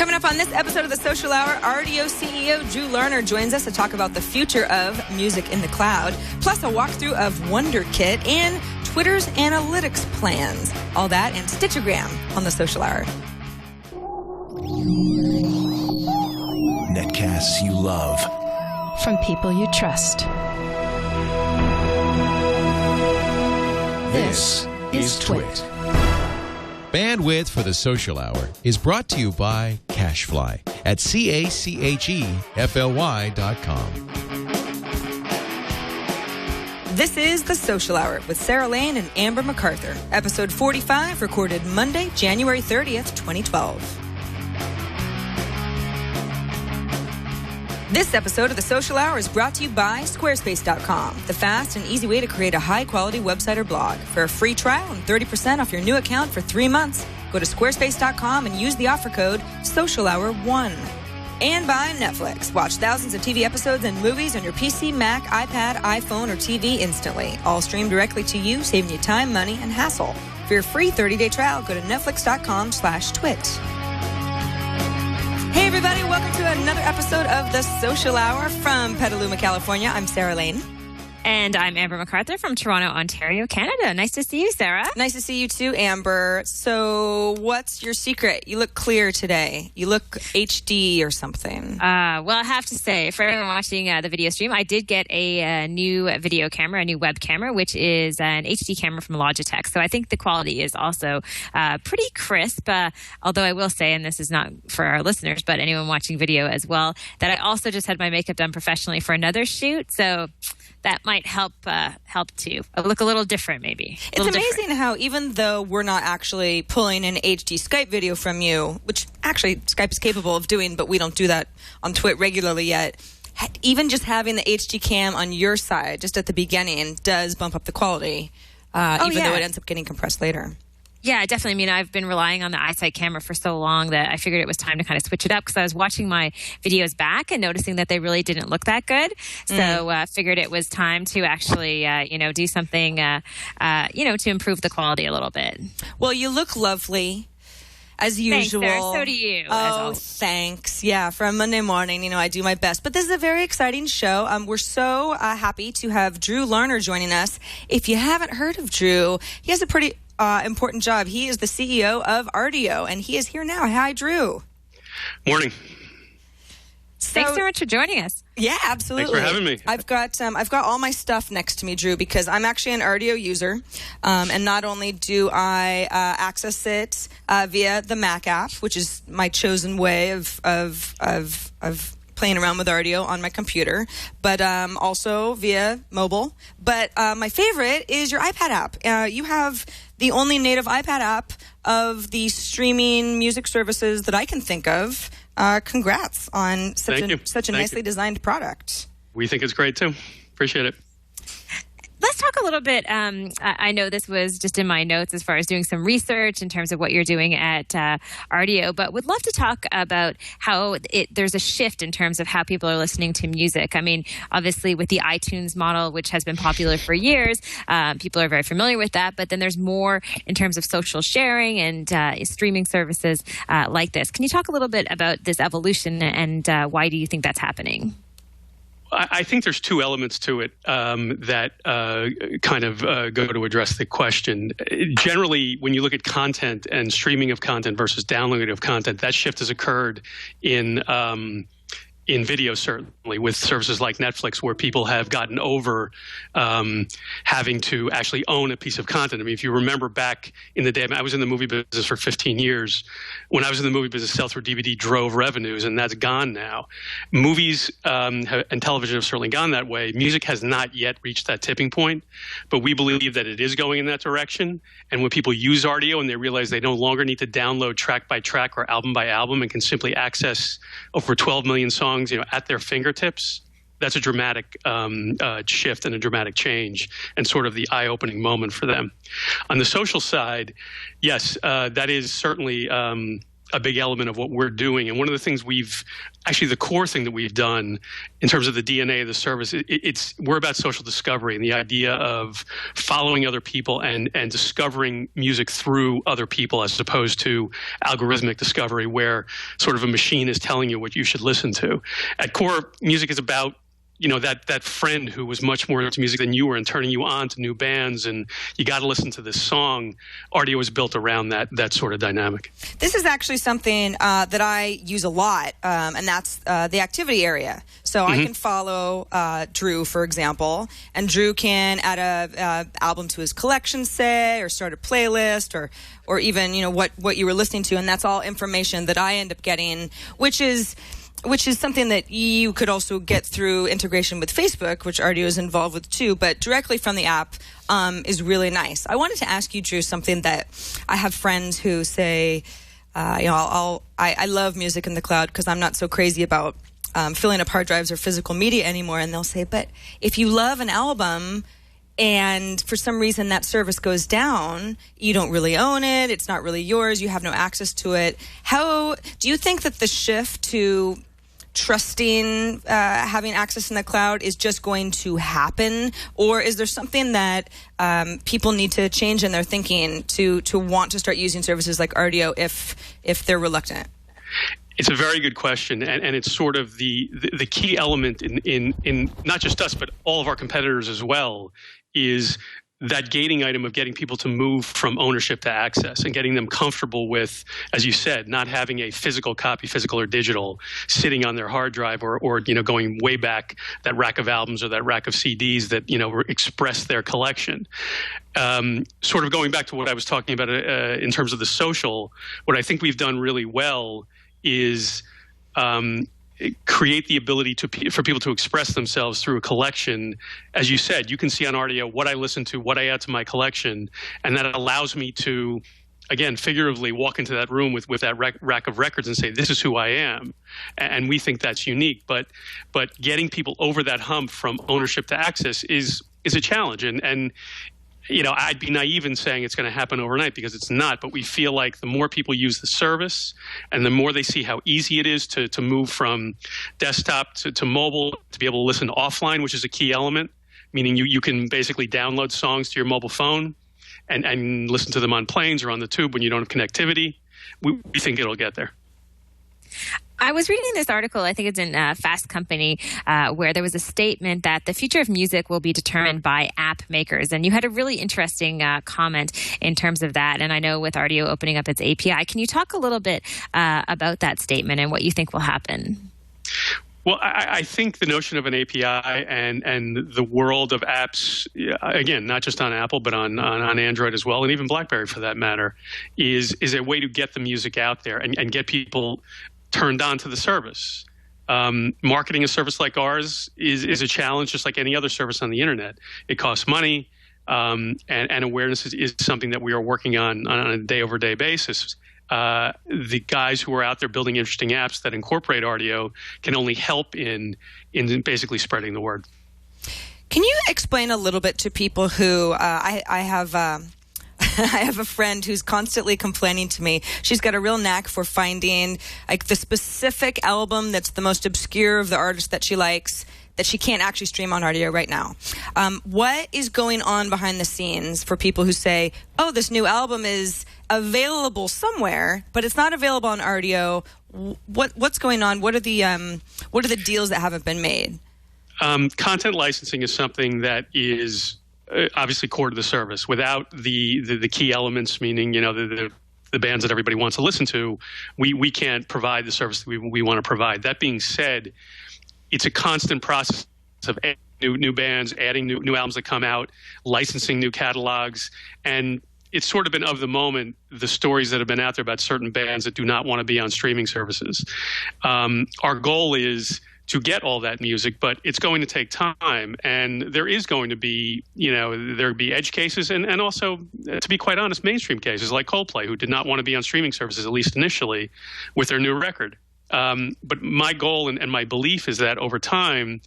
Coming up on this episode of the Social Hour, Rdio CEO Drew Larner joins us to talk about the future of music in the cloud, plus a walkthrough of Wunderkit and Twitter's analytics plans. All that and Stitchagram on the Social Hour. Netcasts you love. From people you trust. This is TWiT. Bandwidth for the Social Hour is brought to you by Cashfly at CACHEFLY.com. This is the Social Hour with Sarah Lane and Amber MacArthur. Episode 45, recorded Monday, January 30th, 2012. This episode of the Social Hour is brought to you by Squarespace.com, the fast and easy way to create a high-quality website or blog. For a free trial and 30% off your new account for 3 months, go to Squarespace.com and use the offer code SOCIALHOUR1. And by Netflix. Watch thousands of TV episodes and movies on your PC, Mac, iPad, iPhone, or TV instantly. All streamed directly to you, saving you time, money, and hassle. For your free 30-day trial, go to Netflix.com/twit. Hey, everybody. Welcome to another episode of the Social Hour from Petaluma, California. I'm Sarah Lane. And I'm Amber MacArthur from Toronto, Ontario, Canada. Nice to see you, Sarah. Nice to see you too, Amber. So what's your secret? You look clear today. You look HD or something. Well, I have to say, for everyone watching the video stream, I did get a new video camera, a new web camera, which is an HD camera from Logitech. So I think the quality is also pretty crisp. Although I will say, and this is not for our listeners, but anyone watching video as well, that I also just had my makeup done professionally for another shoot. So that might help too. Look a little different, maybe. It's amazing how even though we're not actually pulling an HD Skype video from you, which actually Skype is capable of doing, but we don't do that on TWiT regularly yet, even just having the HD cam on your side just at the beginning does bump up the quality, though it ends up getting compressed later. Yeah, definitely. I mean, I've been relying on the iSight camera for so long that I figured it was time to kind of switch it up because I was watching my videos back and noticing that they really didn't look that good. So I figured it was time to actually, do something, to improve the quality a little bit. Well, you look lovely. As usual. Thanks, Sarah. So do you. Oh, thanks. Yeah, for a Monday morning, I do my best. But this is a very exciting show. We're so happy to have Drew Larner joining us. If you haven't heard of Drew, he has a pretty important job. He is the CEO of Rdio, and he is here now. Hi, Drew. Morning. Thanks so much for joining us. Yeah, absolutely. Thanks for having me. I've got all my stuff next to me, Drew, because I'm actually an Rdio user, and not only do I access it via the Mac app, which is my chosen way of playing around with Rdio on my computer, but also via mobile. But my favorite is your iPad app. You have the only native iPad app of the streaming music services that I can think of. Congrats on such a nicely designed product. We think it's great too. Appreciate it. Let's talk a little bit. I know this was just in my notes as far as doing some research in terms of what you're doing at Rdio, but would love to talk about how there's a shift in terms of how people are listening to music. I mean, obviously with the iTunes model, which has been popular for years, people are very familiar with that, but then there's more in terms of social sharing and streaming services like this. Can you talk a little bit about this evolution and why do you think that's happening? I think there's two elements to it that kind of go to address the question. Generally, when you look at content and streaming of content versus downloading of content, that shift has occurred in video, certainly, with services like Netflix, where people have gotten over having to actually own a piece of content. I mean, if you remember back in the day, I was in the movie business for 15 years. When I was in the movie business, sell-through DVD drove revenues, and that's gone now. Movies and television have certainly gone that way. Music has not yet reached that tipping point, but we believe that it is going in that direction. And when people use Rdio and they realize they no longer need to download track by track or album by album and can simply access over 12 million songs at their fingertips, that's a dramatic shift and a dramatic change and sort of the eye-opening moment for them. On the social side, yes, that is certainly a big element of what we're doing. And one of the things the core thing that we've done in terms of the DNA of the service, we're about social discovery and the idea of following other people and discovering music through other people, as opposed to algorithmic discovery where sort of a machine is telling you what you should listen to. At core, music is about that friend who was much more into music than you were and turning you on to new bands, and you got to listen to this song. Rdio is built around that sort of dynamic. This is actually something that I use a lot, and that's the activity area. So I can follow Drew, for example, and Drew can add a album to his collection, say, or start a playlist, or even what you were listening to, and that's all information that I end up getting, which is something that you could also get through integration with Facebook, which Rdio is involved with too, but directly from the app is really nice. I wanted to ask you, Drew, something that I have friends who say, I love music in the cloud because I'm not so crazy about filling up hard drives or physical media anymore. And they'll say, but if you love an album and for some reason that service goes down, you don't really own it, it's not really yours, you have no access to it. How do you think that the shift to trusting having access in the cloud is just going to happen, or is there something that people need to change in their thinking to want to start using services like Rdio if they're reluctant? It's a very good question, and it's sort of the key element in not just us but all of our competitors as well, is that gating item of getting people to move from ownership to access and getting them comfortable with, as you said, not having a physical copy, physical or digital, sitting on their hard drive or going way back, that rack of albums or that rack of CDs that, express their collection. Sort of going back to what I was talking about in terms of the social, what I think we've done really well is create the ability for people to express themselves through a collection. As you said, you can see on Rdio what I listen to, what I add to my collection, and that allows me to, again, figuratively walk into that room with that rack of records and say, this is who I am. And we think that's unique. But getting people over that hump from ownership to access is a challenge. And I'd be naive in saying it's going to happen overnight, because it's not. But we feel like the more people use the service and the more they see how easy it is to move from desktop to mobile, to be able to listen offline, which is a key element, meaning you can basically download songs to your mobile phone and listen to them on planes or on the tube when you don't have connectivity. We think it'll get there. I was reading this article, I think it's in Fast Company, where there was a statement that the future of music will be determined by app makers. And you had a really interesting comment in terms of that. And I know with Rdio opening up its API, can you talk a little bit about that statement and what you think will happen? Well, I think the notion of an API and the world of apps, again, not just on Apple, but on Android as well, and even BlackBerry for that matter, is a way to get the music out there and get people turned on to the service. Marketing a service like ours is a challenge, just like any other service on the internet. It costs money, and awareness is something that we are working on a day-over-day basis. The guys who are out there building interesting apps that incorporate Rdio can only help in basically spreading the word. Can you explain a little bit to people who I have I have a friend who's constantly complaining to me. She's got a real knack for finding like the specific album that's the most obscure of the artists that she likes, that she can't actually stream on Rdio right now. What is going on behind the scenes for people who say, oh, this new album is available somewhere, but it's not available on Rdio? What's going on? What are the deals that haven't been made? Content licensing is something that is obviously core to the service. Without the key elements, meaning the bands that everybody wants to listen to, we can't provide the service that we want to provide. That being said, it's a constant process of adding new bands, adding new albums that come out, licensing new catalogs, and it's sort of been of the moment, the stories that have been out there about certain bands that do not want to be on streaming services. Our goal is to get all that music, but it's going to take time, and there is going to be, there'll be edge cases and also, to be quite honest, mainstream cases like Coldplay, who did not want to be on streaming services, at least initially, with their new record. But my goal and my belief is that over time,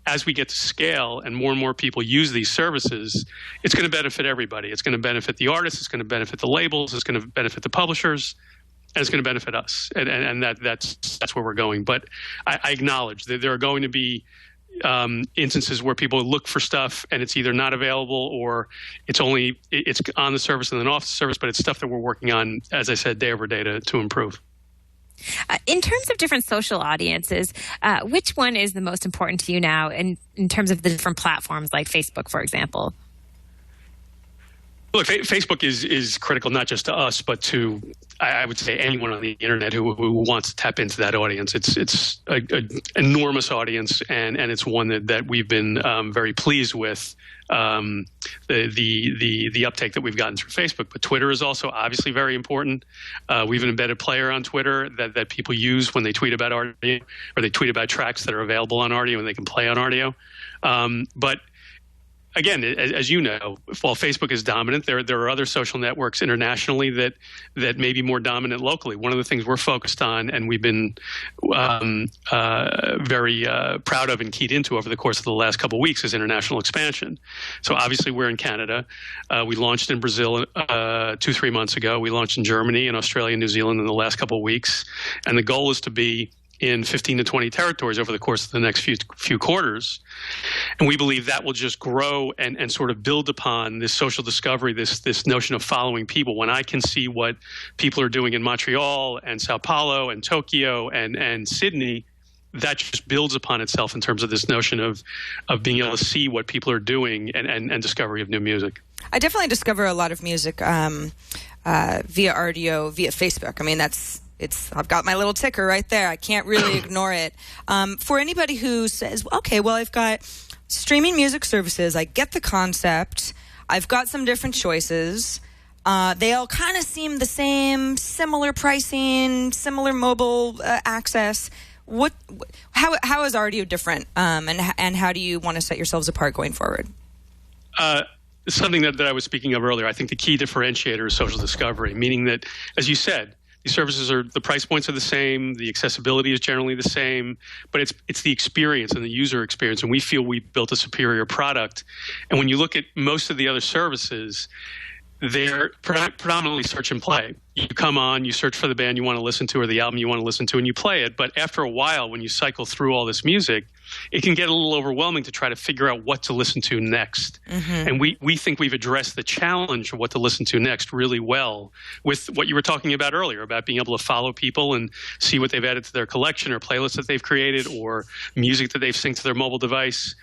as we get to scale and more people use these services, it's going to benefit everybody. It's going to benefit the artists, it's going to benefit the labels, it's going to benefit the publishers. it's going to benefit us, and that's where we're going. But I acknowledge that there are going to be instances where people look for stuff and it's either not available or it's on the service and then off the service, but it's stuff that we're working on, as I said, day over day to improve. In terms of different social audiences, which one is the most important to you now in terms of the different platforms like Facebook, for example? Look, Facebook is critical not just to us, but to, I would say, anyone on the internet who wants to tap into that audience. It's an enormous audience, and it's one that we've been very pleased with the uptake that we've gotten through Facebook. But Twitter is also obviously very important. We have an embedded player on Twitter that people use when they tweet about Rdio, or they tweet about tracks that are available on Rdio and they can play on Rdio. But again, as you know, while Facebook is dominant, there are other social networks internationally that may be more dominant locally. One of the things we're focused on, and we've been very proud of and keyed into over the course of the last couple of weeks, is international expansion. So obviously we're in Canada. We launched in Brazil 2-3 months ago. We launched in Germany and Australia and New Zealand in the last couple of weeks. And the goal is to be in 15 to 20 territories over the course of the next few quarters. And we believe that will just grow and sort of build upon this social discovery, this notion of following people. When I can see what people are doing in Montreal and Sao Paulo and Tokyo and Sydney, that just builds upon itself in terms of this notion of being able to see what people are doing and discovery of new music. I definitely discover a lot of music via Rdio, via Facebook. I mean, I've got my little ticker right there. I can't really ignore it. For anybody who says, okay, well, I've got streaming music services. I get the concept. I've got some different choices. They all kind of seem the same, similar pricing, similar mobile access. How is Rdio different? And how do you want to set yourselves apart going forward? Something that I was speaking of earlier. I think the key differentiator is social discovery, meaning that, as you said, these services the price points are the same, the accessibility is generally the same, but it's the experience and the user experience, and we feel we built a superior product. And when you look at most of the other services, they're predominantly search and play. You come on, you search for the band you want to listen to or the album you want to listen to, and you play it. But after a while, when you cycle through all this music, it can get a little overwhelming to try to figure out what to listen to next. Mm-hmm. And we think we've addressed the challenge of what to listen to next really well with what you were talking about earlier, about being able to follow people and see what they've added to their collection or playlists that they've created or music that they've synced to their mobile device.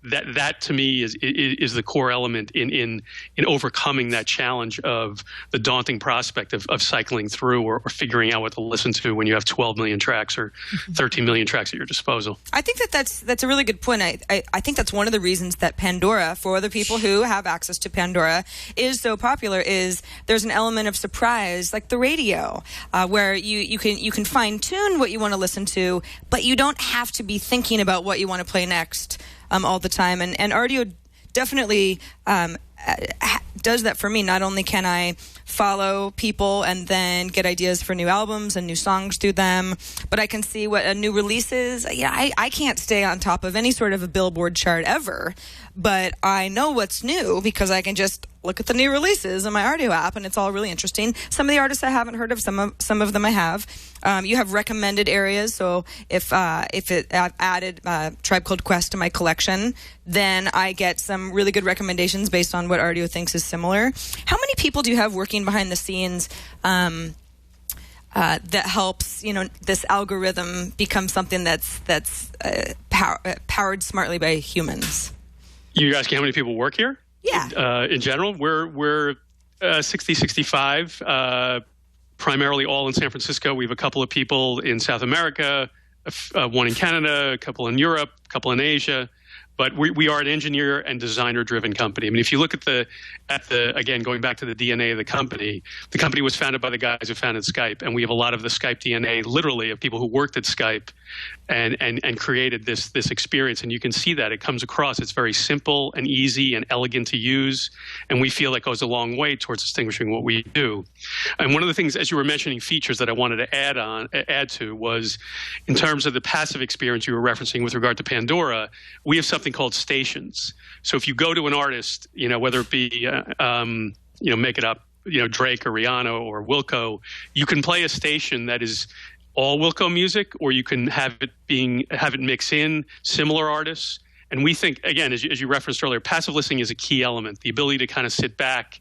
That to me is the core element in overcoming that challenge of the daunting prospect of cycling through or figuring out what to listen to when you have 12 million tracks or 13 million tracks at your disposal. I think that's a really good point. I think that's one of the reasons that Pandora, for other people who have access to Pandora, is so popular. Is there's an element of surprise, like the radio, where you can fine tune what you want to listen to, but you don't have to be thinking about what you want to play next all the time. And Rdio definitely does that for me. Not only can I follow people and then get ideas for new albums and new songs through them, but I can see what a new release is. Yeah, I can't stay on top of any sort of a Billboard chart ever, but I know what's new because I can just look at the new releases in my Rdio app, and it's all really interesting. Some of the artists I haven't heard of, some of them I have. You have recommended areas, so if I've added Tribe Called Quest to my collection, then I get some really good recommendations based on what Rdio thinks is similar. How many people do you have working behind the scenes that helps this algorithm become something that's powered smartly by humans? You're asking how many people work here? Yeah. In general, we're 60-65, primarily all in San Francisco. We have a couple of people in South America, one in Canada, a couple in Europe, a couple in Asia. But we are an engineer and designer-driven company. I mean, if you look at the again, going back to the DNA of the company was founded by the guys who founded Skype, and we have a lot of the Skype DNA, literally, of people who worked at Skype and created this experience. And you can see that it comes across. It's very simple and easy and elegant to use, and we feel that goes a long way towards distinguishing what we do. And one of the things, as you were mentioning, features that I wanted to add to was, in terms of the passive experience you were referencing with regard to Pandora, we have something called stations. So if you go to an artist, whether it be, make it up, Drake or Rihanna or Wilco, you can play a station that is all Wilco music, or you can have it mix in similar artists. And we think, again, as you referenced earlier, passive listening is a key element, the ability to kind of sit back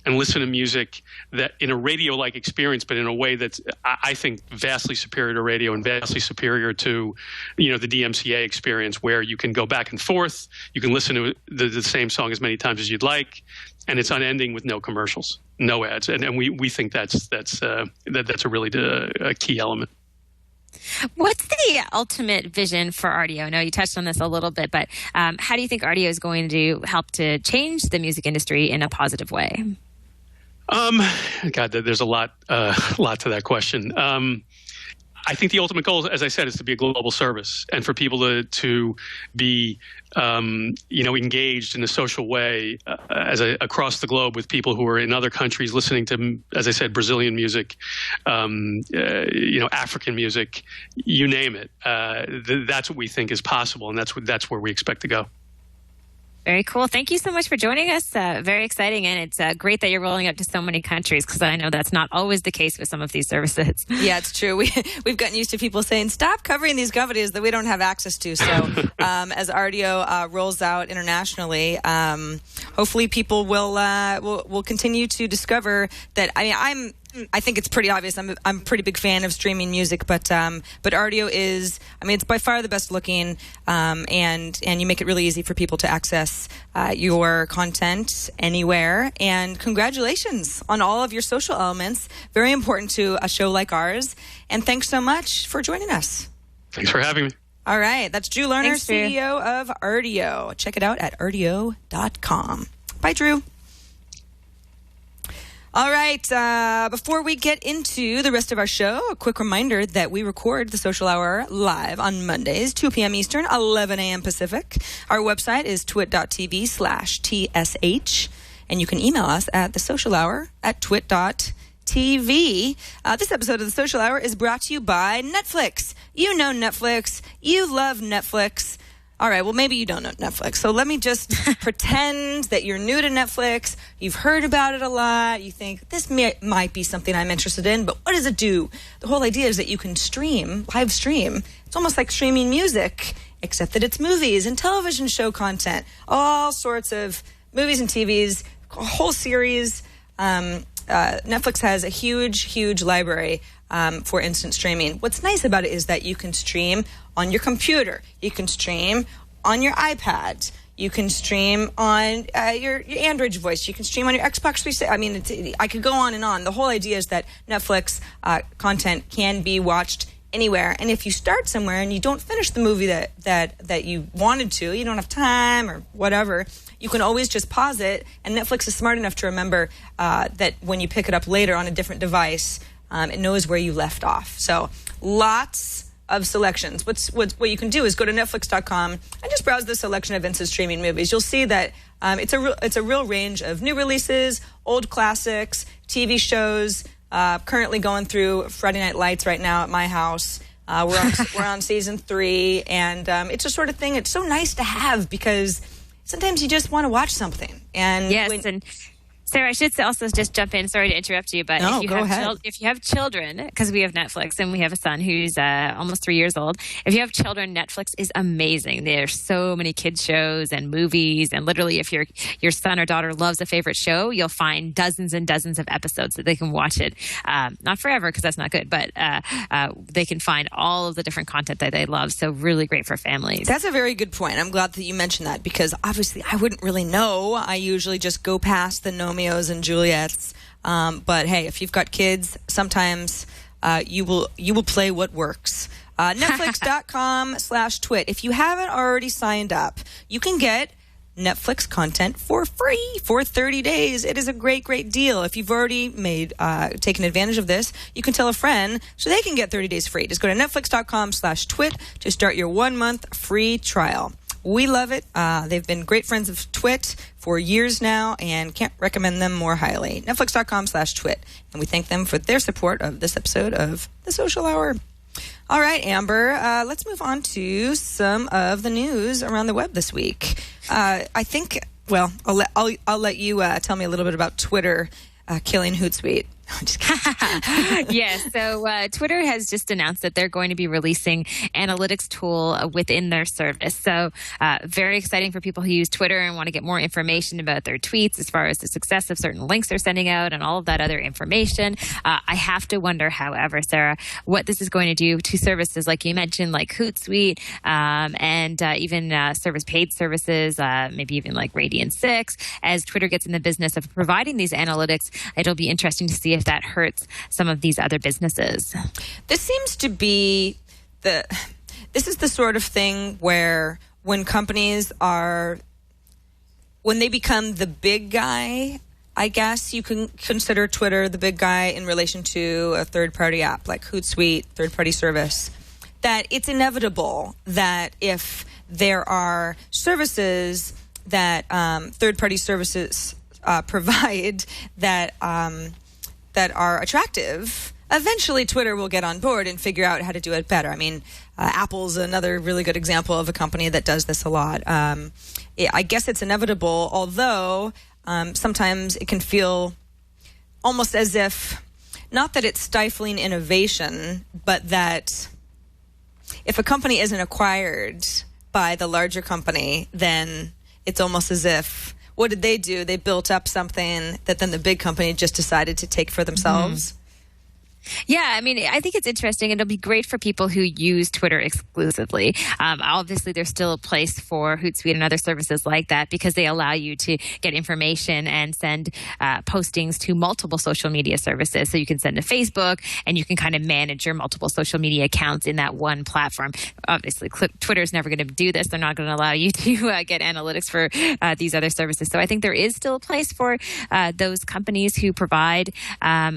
and listen to music that in a radio-like experience, but in a way that's, I think, vastly superior to radio and vastly superior to, the DMCA experience, where you can go back and forth, you can listen to the same song as many times as you'd like, and it's unending with no commercials, no ads, and we think that's a really a key element. What's the ultimate vision for Rdio? I know you touched on this a little bit, but how do you think Rdio is going to help to change the music industry in a positive way? God, there's a lot to that question. I think the ultimate goal, as I said, is to be a global service, and for people to be, engaged in a social way across the globe with people who are in other countries listening to, as I said, Brazilian music, African music, you name it. That's what we think is possible, and that's where we expect to go. Very cool. Thank you so much for joining us. Very exciting. And it's great that you're rolling out to so many countries, because I know that's not always the case with some of these services. Yeah, it's true. We've gotten used to people saying, stop covering these companies that we don't have access to. So as Rdio rolls out internationally, hopefully people will continue to discover that. I think it's pretty obvious. I'm a pretty big fan of streaming music, but Rdio is, it's by far the best looking, and you make it really easy for people to access your content anywhere. And congratulations on all of your social elements. Very important to a show like ours. And thanks so much for joining us. Thanks for having me. All right. That's Drew Larner, Thanks, Drew. CEO of Rdio. Check it out at rdio.com. Bye, Drew. All right, before we get into the rest of our show, a quick reminder that we record the Social Hour live on Mondays, 2 p.m. Eastern, 11 a.m. Pacific. Our website is twit.tv/TSH, and you can email us at thesocialhour@twit.tv. This episode of the Social Hour is brought to you by Netflix. You know Netflix. You love Netflix. All right, well, maybe you don't know Netflix. So let me just pretend that you're new to Netflix. You've heard about it a lot. You think, this might be something I'm interested in, but what does it do? The whole idea is that you can live stream. It's almost like streaming music, except that it's movies and television show content. All sorts of movies and TVs, a whole series. Netflix has a huge library for instant streaming. What's nice about it is that you can stream on your computer. You can stream on your iPad. You can stream on your Android voice. You can stream on your Xbox 360. I could go on and on. The whole idea is that Netflix content can be watched anywhere. And if you start somewhere and you don't finish the movie that you wanted to, you don't have time or whatever, you can always just pause it. And Netflix is smart enough to remember that when you pick it up later on a different device, it knows where you left off. So lots of selections. What you can do is go to Netflix.com and just browse the selection of instant streaming movies. You'll see that it's a real range of new releases, old classics, TV shows. Currently going through Friday Night Lights right now at my house. We're on season 3, and it's a sort of thing. It's so nice to have, because sometimes you just want to watch something. And yes, and Sarah, I should also just jump in. Sorry to interrupt you, but if you have children, because we have Netflix and we have a son who's almost 3 years old. If you have children, Netflix is amazing. There's so many kids shows and movies, and literally, if your son or daughter loves a favorite show, you'll find dozens and dozens of episodes that they can watch it. Not forever, because that's not good, but they can find all of the different content that they love. So really great for families. That's a very good point. I'm glad that you mentioned that, because obviously I wouldn't really know. I usually just go past the Nomeos and Juliets. But hey, if you've got kids, sometimes you will play what works. Netflix.com/twit. If you haven't already signed up, you can get Netflix content for free for 30 days. It is a great deal. If you've already taken advantage of this, you can tell a friend so they can get 30 days free. Just go to Netflix.com/twit to start your 1-month free trial. We love it. They've been great friends of Twit for years now, and can't recommend them more highly. Netflix.com/twit. And we thank them for their support of this episode of The Social Hour. All right, Amber, let's move on to some of the news around the web this week. I think, well, I'll let you tell me a little bit about Twitter. killing Hootsuite. I'm just kidding. Yes. So Twitter has just announced that they're going to be releasing analytics tool within their service. So very exciting for people who use Twitter and want to get more information about their tweets as far as the success of certain links they're sending out and all of that other information. I have to wonder, however, Sarah, what this is going to do to services like you mentioned, like Hootsuite, and even paid services, maybe even like Radian 6. As Twitter gets in the business of providing these analytics, it'll be interesting to see if that hurts some of these other businesses. This seems to be this is the sort of thing where when companies when they become the big guy, I guess you can consider Twitter the big guy in relation to a third-party app like Hootsuite, third-party service, that it's inevitable that if there are services that third-party services provide that are attractive, eventually Twitter will get on board and figure out how to do it better. I mean, Apple's another really good example of a company that does this a lot. I guess it's inevitable, although sometimes it can feel almost as if, not that it's stifling innovation, but that if a company isn't acquired by the larger company, then it's almost as if, what did they do? They built up something that then the big company just decided to take for themselves. Yeah, I mean, I think it's interesting. It'll be great for people who use Twitter exclusively. Obviously, there's still a place for Hootsuite and other services like that because they allow you to get information and send postings to multiple social media services. So you can send to Facebook and you can kind of manage your multiple social media accounts in that one platform. Obviously, Twitter's never going to do this. They're not going to allow you to get analytics for these other services. So I think there is still a place for those companies who provide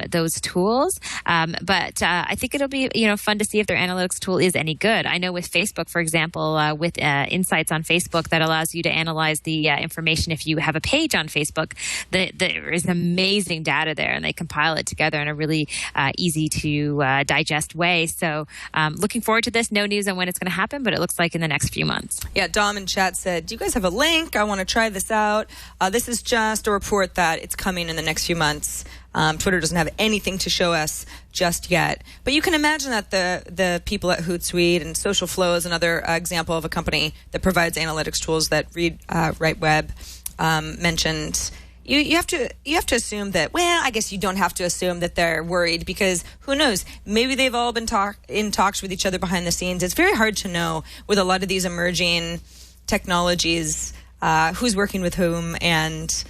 those tools. But I think it'll be fun to see if their analytics tool is any good. I know with Facebook, for example, with Insights on Facebook that allows you to analyze the information if you have a page on Facebook, there is amazing data there, and they compile it together in a really easy to digest way. So looking forward to this. No news on when it's going to happen, but it looks like in the next few months. Yeah, Dom in chat said, do you guys have a link? I want to try this out. This is just a report that it's coming in the next few months. Twitter doesn't have anything to show us just yet. But you can imagine that the people at Hootsuite and Social Flow is another example of a company that provides analytics tools that Right Web mentioned. You have to assume that, well, I guess you don't have to assume that they're worried because who knows? Maybe they've all been in talks with each other behind the scenes. It's very hard to know with a lot of these emerging technologies who's working with whom and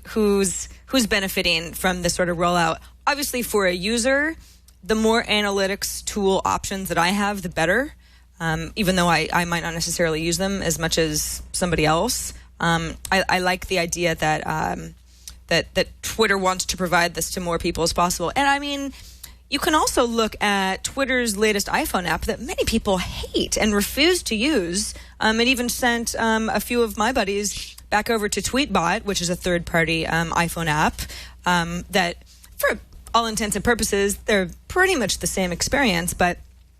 who's benefiting from this sort of rollout. Obviously, for a user, the more analytics tool options that I have, the better. Even though I might not necessarily use them as much as somebody else. I like the idea that that Twitter wants to provide this to more people as possible. And I mean, you can also look at Twitter's latest iPhone app that many people hate and refuse to use. It even sent a few of my buddies back over to TweetBot, which is a third-party iPhone app that, for all intents and purposes, they're pretty much the same experience, but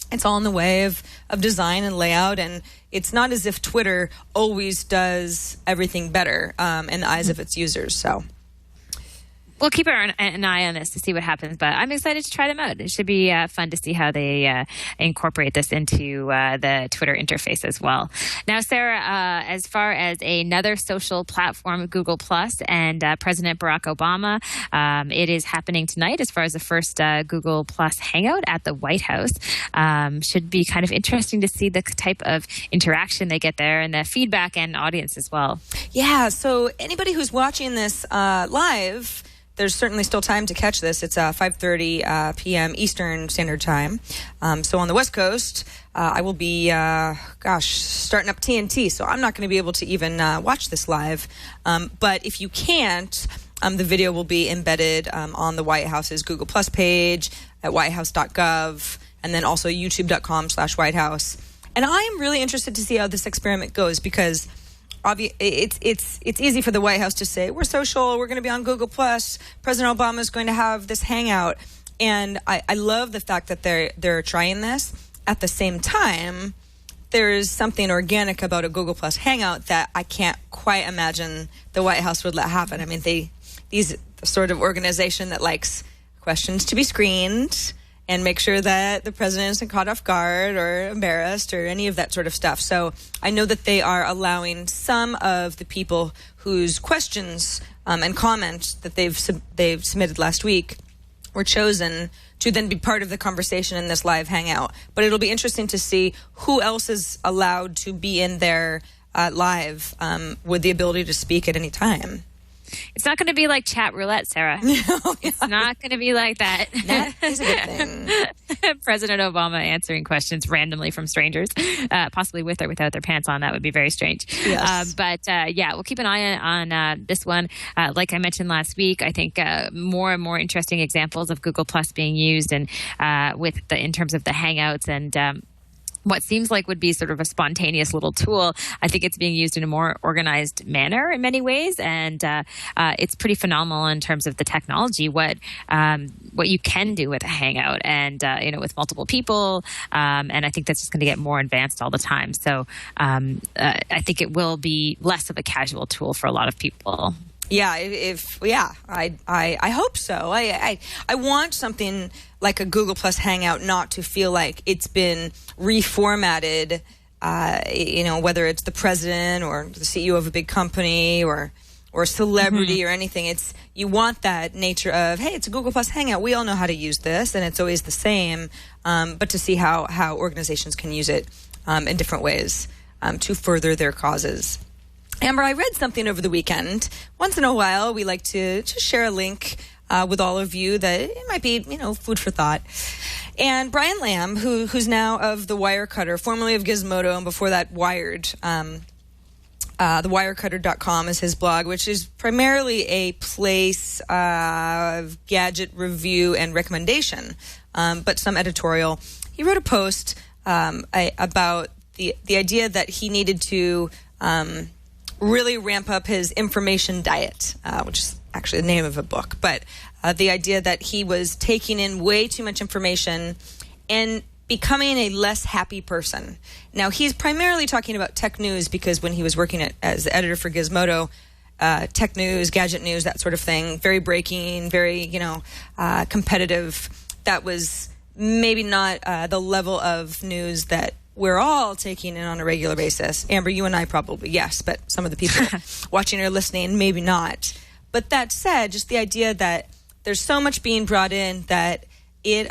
it's all in the way of design and layout, and it's not as if Twitter always does everything better in the eyes of its users. So we'll keep an eye on this to see what happens, but I'm excited to try them out. It should be fun to see how they incorporate this into the Twitter interface as well. Now, Sarah, as far as another social platform, Google Plus, and President Barack Obama, it is happening tonight as far as the first Google Plus Hangout at the White House. Should be kind of interesting to see the type of interaction they get there and the feedback and audience as well. Yeah, so anybody who's watching this live, there's certainly still time to catch this. It's 5:30 p.m. Eastern Standard Time. So on the West Coast, I will be, starting up TNT. So I'm not going to be able to even watch this live. But if you can't, the video will be embedded on the White House's Google Plus page at whitehouse.gov, and then also youtube.com/White House. And I am really interested to see how this experiment goes because it's easy for the White House to say, we're social, we're going to be on Google Plus, President Obama is going to have this hangout. And I love the fact that they're trying this. At the same time, there is something organic about a Google Plus hangout that I can't quite imagine the White House would let happen. I mean, they these sort of organization that likes questions to be screened and make sure that the president isn't caught off guard or embarrassed or any of that sort of stuff. So I know that they are allowing some of the people whose questions and comments that they've submitted last week were chosen to then be part of the conversation in this live hangout. But it'll be interesting to see who else is allowed to be in there live with the ability to speak at any time. It's not going to be like chat roulette, Sarah. No, it's not going to be like that. That is a good thing. President Obama answering questions randomly from strangers, possibly with or without their pants on. That would be very strange. Yes. But we'll keep an eye on this one. Like I mentioned last week, I think more and more interesting examples of Google Plus being used and in terms of the Hangouts and what seems like would be sort of a spontaneous little tool. I think it's being used in a more organized manner in many ways, and it's pretty phenomenal in terms of the technology. What you can do with a Hangout, and with multiple people, and I think that's just going to get more advanced all the time. So I think it will be less of a casual tool for a lot of people. Yeah, I hope so. I want something like a Google Plus Hangout not to feel like it's been reformatted, whether it's the president or the CEO of a big company or a celebrity or anything. You want that nature of, hey, it's a Google Plus Hangout. We all know how to use this, and it's always the same. But to see how organizations can use it in different ways to further their causes. Amber, I read something over the weekend. Once in a while, we like to just share a link with all of you that it might be, food for thought. And Brian Lamb, who's now of The Wirecutter, formerly of Gizmodo, and before that Wired, thewirecutter.com is his blog, which is primarily a place of gadget review and recommendation, but some editorial. He wrote a post about the idea that he needed to really ramp up his information diet, which is actually the name of a book. But the idea that he was taking in way too much information and becoming a less happy person. Now, he's primarily talking about tech news because when he was working as the editor for Gizmodo, tech news, gadget news, that sort of thing, very breaking, very, competitive. That was maybe not the level of news that we're all taking in on a regular basis. Amber, you and I probably, yes, but some of the people watching or listening, maybe not. But that said, just the idea that there's so much being brought in that it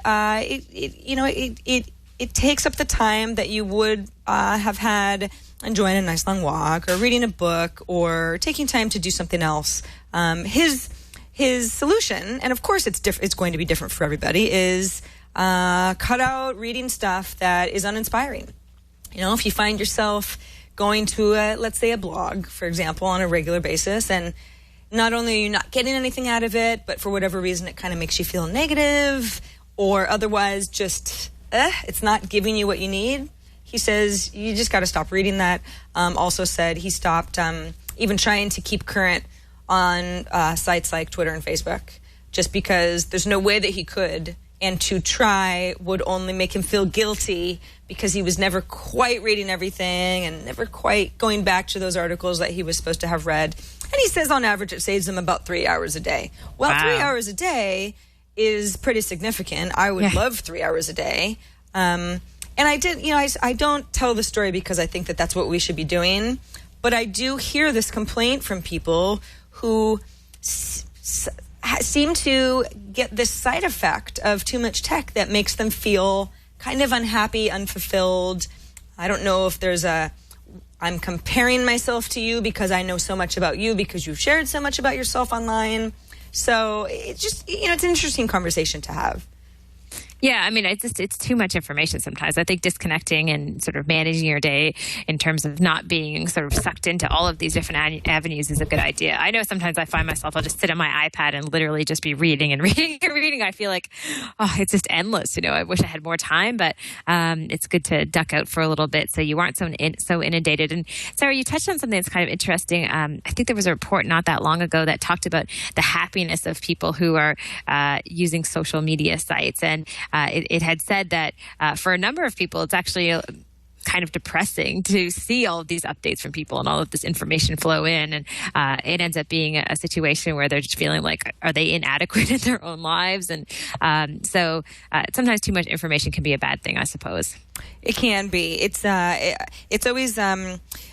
takes up the time that you would have had enjoying a nice long walk or reading a book or taking time to do something else. His solution, and of course it's going to be different for everybody, is cut out reading stuff that is uninspiring. If you find yourself going to, let's say, a blog, for example, on a regular basis, and not only are you not getting anything out of it, but for whatever reason it kind of makes you feel negative or otherwise just, it's not giving you what you need. He says you just got to stop reading that. Also said he stopped even trying to keep current on sites like Twitter and Facebook just because there's no way that he could. And to try would only make him feel guilty because he was never quite reading everything and never quite going back to those articles that he was supposed to have read. And he says on average it saves him about 3 hours a day. Well, wow. 3 hours a day is pretty significant. I would love 3 hours a day. And I did, I don't tell the story because I think that that's what we should be doing. But I do hear this complaint from people who seem to get this side effect of too much tech that makes them feel kind of unhappy, unfulfilled. I don't know if there's I'm comparing myself to you because I know so much about you because you've shared so much about yourself online. So it's just, it's an interesting conversation to have. Yeah, I mean, it's too much information sometimes. I think disconnecting and sort of managing your day in terms of not being sort of sucked into all of these different avenues is a good idea. I know sometimes I find myself, I'll just sit on my iPad and literally just be reading and reading and reading. I feel like, it's just endless. I wish I had more time, but it's good to duck out for a little bit so you aren't so inundated. And Sarah, you touched on something that's kind of interesting. I think there was a report not that long ago that talked about the happiness of people who are using social media sites. And it had said that for a number of people, it's actually kind of depressing to see all of these updates from people and all of this information flow in. And it ends up being a situation where they're just feeling like, are they inadequate in their own lives? And so sometimes too much information can be a bad thing, I suppose. It can be. It's always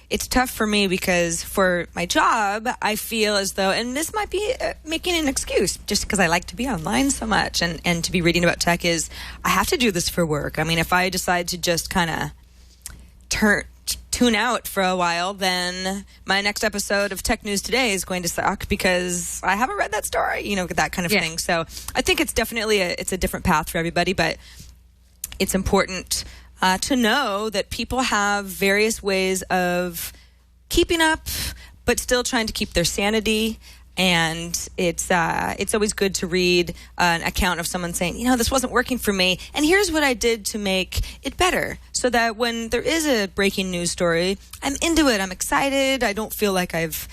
it's tough for me because for my job, I feel as though, and this might be making an excuse just because I like to be online so much and to be reading about tech, is I have to do this for work. I mean, if I decide to just kind of tune out for a while, then my next episode of Tech News Today is going to suck because I haven't read that story, that kind of thing. So I think it's definitely it's a different path for everybody, but it's important to know that people have various ways of keeping up, but still trying to keep their sanity. And it's always good to read an account of someone saying, this wasn't working for me, and here's what I did to make it better, so that when there is a breaking news story, I'm into it. I'm excited. I don't feel like I've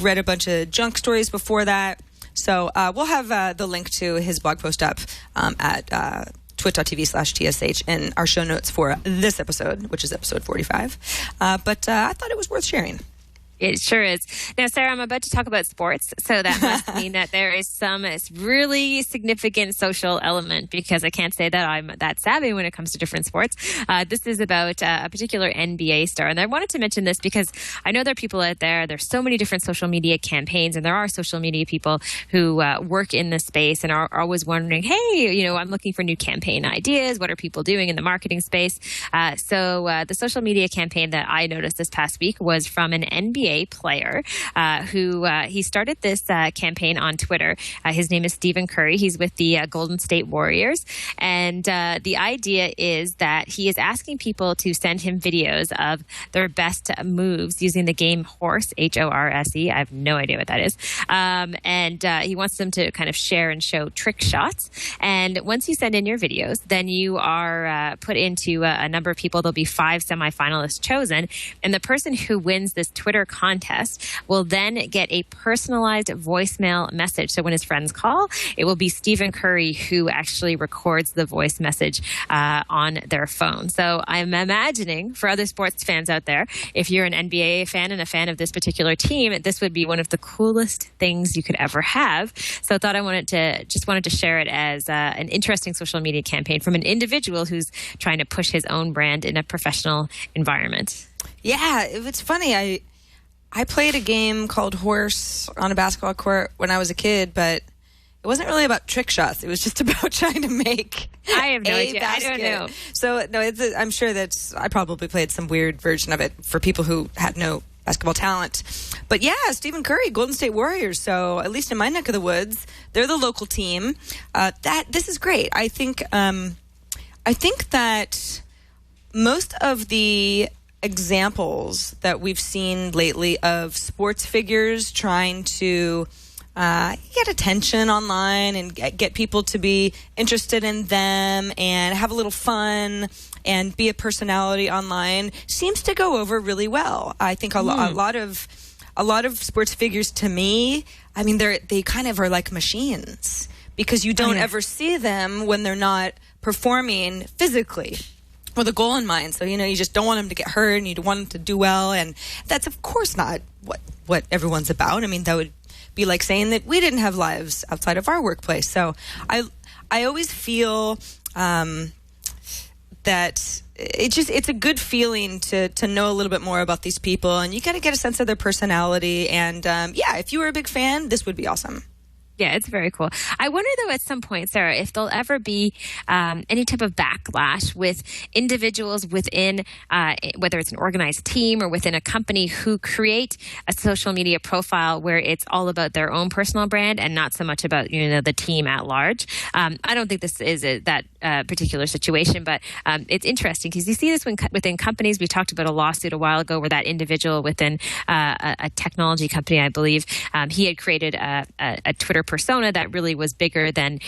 read a bunch of junk stories before that. So we'll have the link to his blog post up at twit.tv/TSH in our show notes for this episode, which is episode 45. But I thought it was worth sharing. It sure is. Now, Sarah, I'm about to talk about sports, so that must mean that there is some really significant social element, because I can't say that I'm that savvy when it comes to different sports. This is about a particular NBA star, and I wanted to mention this because I know there are people out there, there's so many different social media campaigns, and there are social media people who work in this space and are always wondering, hey, I'm looking for new campaign ideas. What are people doing in the marketing space? So the social media campaign that I noticed this past week was from an NBA player who he started this campaign on Twitter. His name is Stephen Curry. He's with the Golden State Warriors. And the idea is that he is asking people to send him videos of their best moves using the game Horse, Horse. I have no idea what that is. And he wants them to kind of share and show trick shots. And once you send in your videos, then you are put into a number of people. There'll be 5 semifinalists chosen. And the person who wins this Twitter contest will then get a personalized voicemail message. So when his friends call, it will be Stephen Curry who actually records the voice message on their phone. So I'm imagining for other sports fans out there, if you're an NBA fan and a fan of this particular team, this would be one of the coolest things you could ever have. So I thought I wanted to share it as an interesting social media campaign from an individual who's trying to push his own brand in a professional environment. Yeah, it's funny. I played a game called Horse on a basketball court when I was a kid, but it wasn't really about trick shots. It was just about trying to make I have no idea. basket. I don't know. So, no, I'm sure I probably played some weird version of it for people who had no basketball talent. But yeah, Stephen Curry, Golden State Warriors. So at least in my neck of the woods, they're the local team. This is great. I think that most of the examples that we've seen lately of sports figures trying to get attention online and get people to be interested in them and have a little fun and be a personality online seems to go over really well. I think a lot of sports figures, to me, I mean, they kind of are like machines because you don't ever see them when they're not performing physically with a goal in mind. So, you just don't want them to get hurt and you want them to do well. And that's, of course, not what everyone's about. I mean, that would be like saying that we didn't have lives outside of our workplace. So I always feel that it's a good feeling to know a little bit more about these people. And you got to get a sense of their personality. And, if you were a big fan, this would be awesome. Yeah, it's very cool. I wonder, though, at some point, Sarah, if there'll ever be any type of backlash with individuals within, whether it's an organized team or within a company, who create a social media profile where it's all about their own personal brand and not so much about, the team at large. I don't think this is that particular situation, but it's interesting because you see this within companies. We talked about a lawsuit a while ago where that individual within a technology company, I believe, he had created a Twitter persona that really was bigger than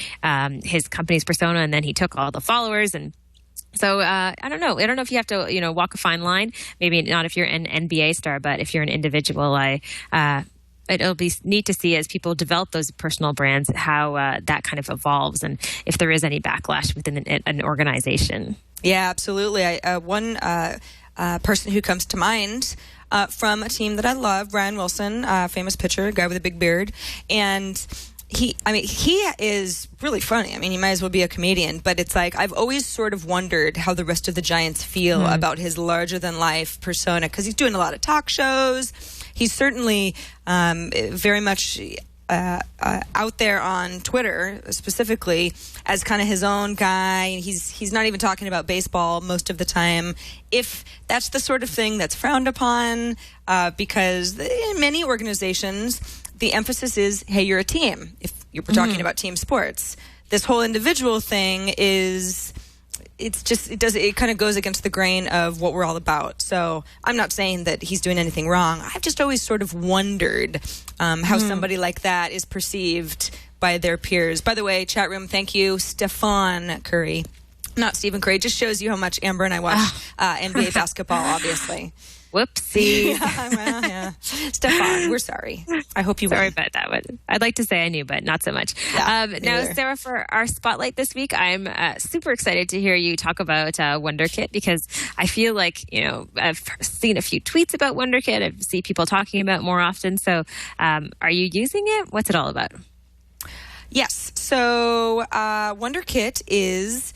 his company's persona, and then he took all the followers. And so I don't know if you have to walk a fine line. Maybe not if you're an NBA star, but if you're an individual, it'll be neat to see as people develop those personal brands how that kind of evolves, and if there is any backlash within an organization. Yeah, absolutely. person who comes to mind from a team that I love, Brian Wilson, famous pitcher, guy with a big beard. And he is really funny. I mean, he might as well be a comedian, but it's like I've always sort of wondered how the rest of the Giants feel about his larger-than-life persona, because he's doing a lot of talk shows. He's certainly very much out there on Twitter, specifically, as kind of his own guy. He's not even talking about baseball most of the time, if that's the sort of thing that's frowned upon, because in many organizations, the emphasis is, hey, you're a team. If you're talking about team sports, this whole individual thing is, it kind of goes against the grain of what we're all about. So I'm not saying that he's doing anything wrong. I've just always sort of wondered how somebody like that is perceived by their peers. By the way, chat room, thank you, Stefan Curry. Not Stephen Curry. Just shows you how much Amber and I watch NBA basketball, obviously. Whoopsie. Yeah. Stefan, we're sorry. I hope you Sorry win. about that one. I'd like to say I knew, but not so much. Now, Sarah, for our spotlight this week, I'm super excited to hear you talk about Wunderkit, because I feel like, I've seen a few tweets about Wunderkit. I see people talking about it more often. So are you using it? What's it all about? Yes. So Wunderkit is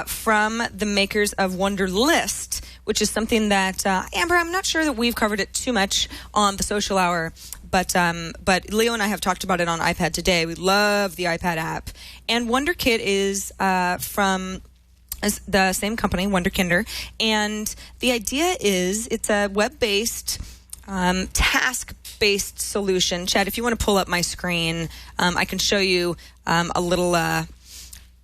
from the makers of Wunderlist, which is something that, Amber, I'm not sure that we've covered it too much on the Social Hour, but Leo and I have talked about it on iPad today. We love the iPad app. And Wunderkit is from the same company, Wunderkinder. And the idea is it's a web-based, task-based solution. Chad, if you want to pull up my screen, I can show you a little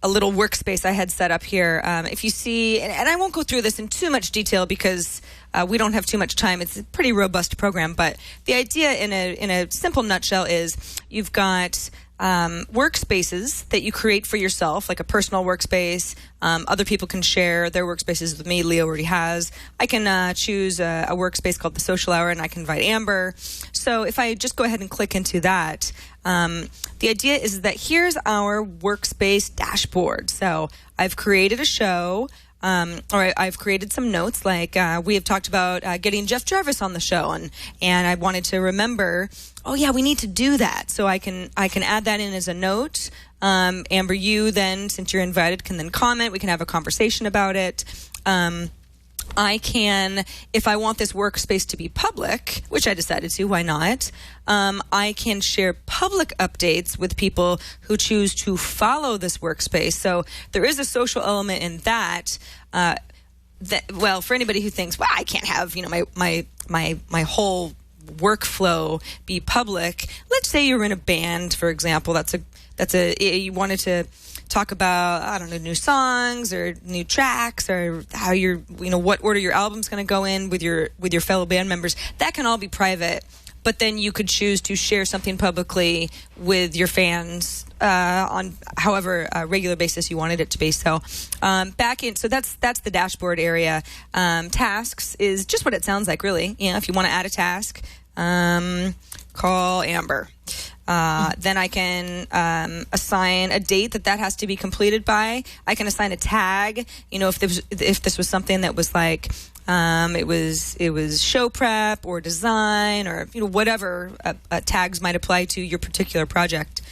workspace I had set up here. If you see, and I won't go through this in too much detail because we don't have too much time. It's a pretty robust program, but the idea in a simple nutshell is you've got workspaces that you create for yourself, like a personal workspace. Other people can share their workspaces with me. Leo already has. I can choose a workspace called the Social Hour, and I can invite Amber. So if I just go ahead and click into that, the idea is that here's our workspace dashboard. So I've created a show, or I've created some notes, like we have talked about getting Jeff Jarvis on the show, and I wanted to remember, oh yeah, we need to do that. So I can add that in as a note. Amber, you then, since you're invited, can then comment. We can have a conversation about it. I can, if I want this workspace to be public, which I decided to, why not? I can share public updates with people who choose to follow this workspace. So there is a social element in that. Well, for anybody who thinks, well, I can't have, my whole workflow be public. Let's say you're in a band, for example. You wanted to talk about, I don't know, new songs or new tracks, or how what order your album's going to go in with your fellow band members. That can all be private, but then you could choose to share something publicly with your fans on however regular basis you wanted it to be. So so that's the dashboard area. Tasks is just what it sounds like, really. If you want to add a task, call Amber. Then I can assign a date that has to be completed by. I can assign a tag. If this was something that was like it was show prep or design, or whatever tags might apply to your particular project.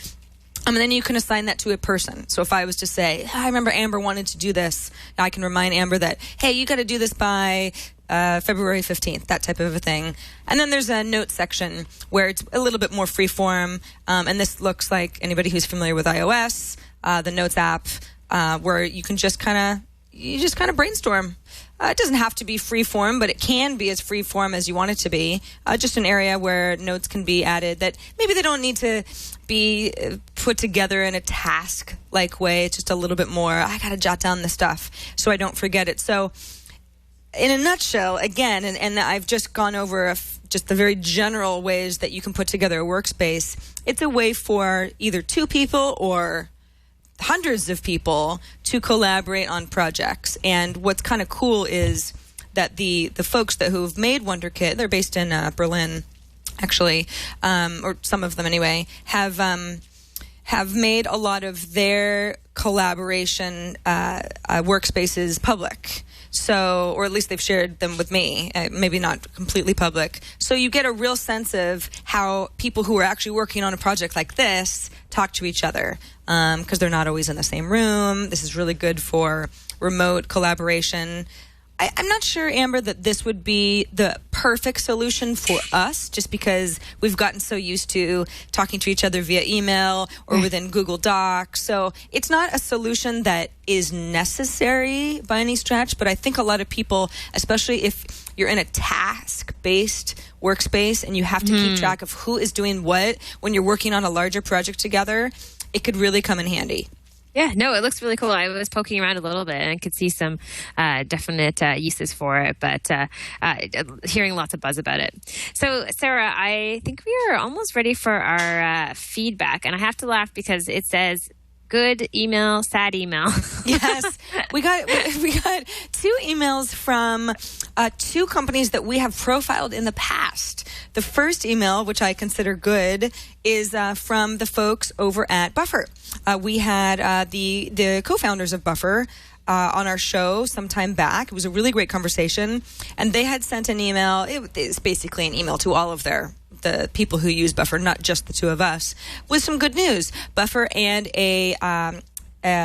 And then you can assign that to a person. So if I was to say, I remember Amber wanted to do this, I can remind Amber that, hey, you got to do this by February 15th, that type of a thing. And then there's a note section where it's a little bit more free form. And this looks like, anybody who's familiar with iOS, the Notes app, where you can just kind of brainstorm. It doesn't have to be free form, but it can be as free form as you want it to be. Just an area where notes can be added that maybe they don't need to be put together in a task-like way. It's just a little bit more, I got to jot down this stuff so I don't forget it. So in a nutshell, again, and I've just gone over just the very general ways that you can put together a workspace. It's a way for either two people or hundreds of people to collaborate on projects. And what's kind of cool is that the folks who've made Wunderkit, they're based in Berlin, actually, or some of them anyway, have made a lot of their collaboration workspaces public. So, or at least they've shared them with me, maybe not completely public. So you get a real sense of how people who are actually working on a project like this talk to each other, because they're not always in the same room. This is really good for remote collaboration. I'm not sure, Amber, that this would be the perfect solution for us, just because we've gotten so used to talking to each other via email or within Google Docs. So it's not a solution that is necessary by any stretch, but I think a lot of people, especially if you're in a task-based workspace and you have to keep track of who is doing what when you're working on a larger project together, it could really come in handy. Yeah, no, it looks really cool. I was poking around a little bit and could see some definite uses for it, but hearing lots of buzz about it. So, Sarah, I think we are almost ready for our feedback, and I have to laugh because it says good email, sad email. Yes, we got 2 emails from 2 companies that we have profiled in the past. The first email, which I consider good, is from the folks over at Buffer. We had the co-founders of Buffer on our show some time back. It was a really great conversation, and they had sent an email. It's basically an email to all of the people who use Buffer, not just the 2 of us, with some good news. Buffer and a